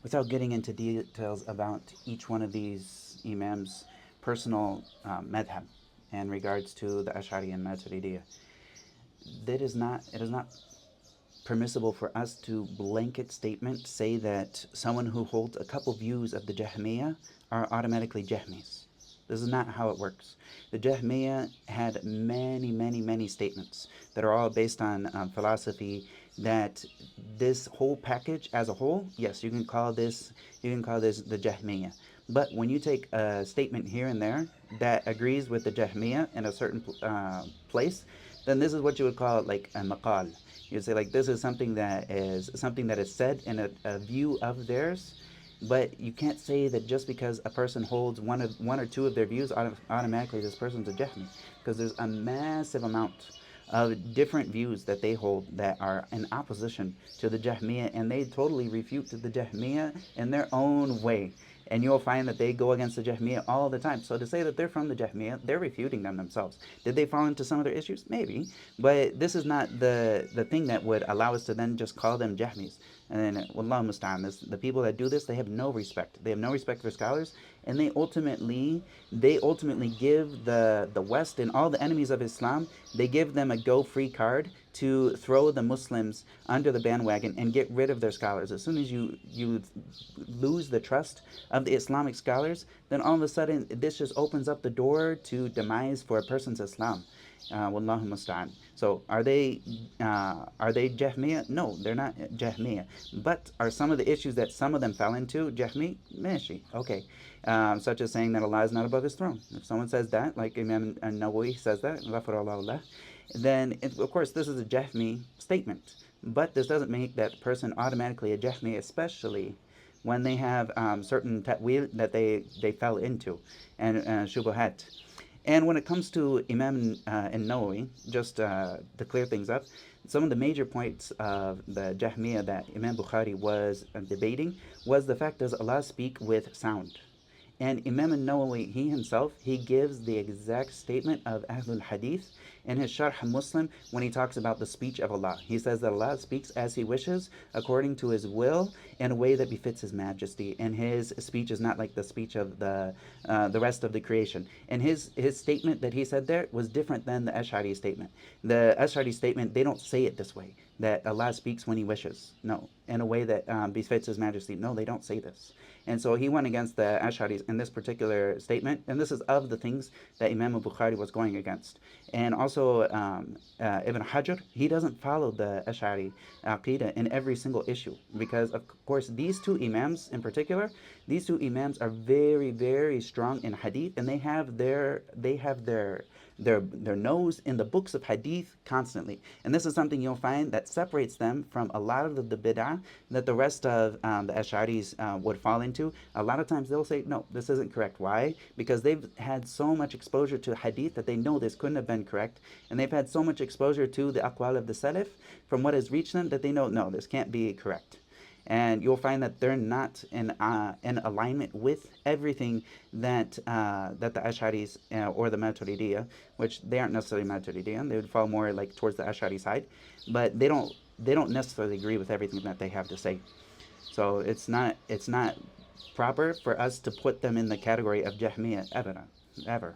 without getting into details about each one of these imams' personal madhab in regards to the Ashari and Maturidiyah. It is not permissible for us to blanket statement say that someone who holds a couple views of the Jaḥmiyyah are automatically Jaḥmīs. This is not how it works. The Jaḥmiyyah had many statements that are all based on philosophy, that this whole package as a whole, yes, you can call this the Jaḥmiyyah. But when you take a statement here and there that agrees with the Jaḥmiyyah in a certain place, then this is what you would call like a maqal. You'd say like this is something that is said in a view of theirs, but you can't say that just because a person holds one or two of their views, automatically this person's a Jaḥmī, because there's a massive amount of different views that they hold that are in opposition to the Jaḥmiyyah, and they totally refute the Jaḥmiyyah in their own way. And you'll find that they go against the Jaḥmiyyah all the time. So to say that they're from the Jaḥmiyyah, they're refuting them themselves. Did they fall into some of their issues? Maybe. But this is not the thing that would allow us to then just call them Jaḥmīs. And then, Wallahu musta'an, the people that do this, they have no respect. They have no respect for scholars, and they ultimately give the West and all the enemies of Islam, they give them a go-free card to throw the Muslims under the bandwagon and get rid of their scholars. As soon as you lose the trust of the Islamic scholars, then all of a sudden this just opens up the door to demise for a person's Islam. Wallahu musta'an. So are they Jaḥmiyyah? No, they're not Jaḥmiyyah. But are some of the issues that some of them fell into Jaḥmī? Mashi. Okay. Such as saying that Allah is not above His throne. If someone says that, like Imām al-Nawawī says that, then of course this is a Jaḥmī statement. But this doesn't make that person automatically a Jaḥmī, especially when they have certain ta'wil that they fell into, and shubuhat. And when it comes to Imam al-Nawawī, just to clear things up, some of the major points of the Jaḥmiyyah that Imam Bukhari was debating was the fact, does Allah speak with sound? And Imam al-Nawawī, he gives the exact statement of Ahlul Hadith in his Sharh Muslim when he talks about the speech of Allah. He says that Allah speaks as He wishes, according to His will, in a way that befits His majesty. And His speech is not like the speech of the rest of the creation. And his statement that he said there was different than the Ashari statement. The Ashari statement, they don't say it this way, that Allah speaks when He wishes. No, in a way that befits His majesty. No, they don't say this. And so he went against the Ash'arīs in this particular statement, and this is of the things that Imam al-Bukhari was going against. And also Ibn Ḥajar, he doesn't follow the Ash'ari aqidah in every single issue, because of course these two imams in particular, these two imams are very strong in hadith, and they have their nose in the books of hadith constantly. And this is something you'll find that separates them from a lot of the bid'ah that the rest of the Ash'arīs would fall into. A lot of times they'll say, no, this isn't correct. Why? Because they've had so much exposure to hadith that they know this couldn't have been correct. And they've had so much exposure to the aqwal of the Salaf from what has reached them that they know, no, this can't be correct. And you'll find that they're not in alignment with everything that the Ash'arīs or the Maturidiyah, which they aren't necessarily Maturidiyah, they would fall more like towards the Ash'ari side, but they don't necessarily agree with everything that they have to say. So it's not proper for us to put them in the category of Jaḥmiyyah ever.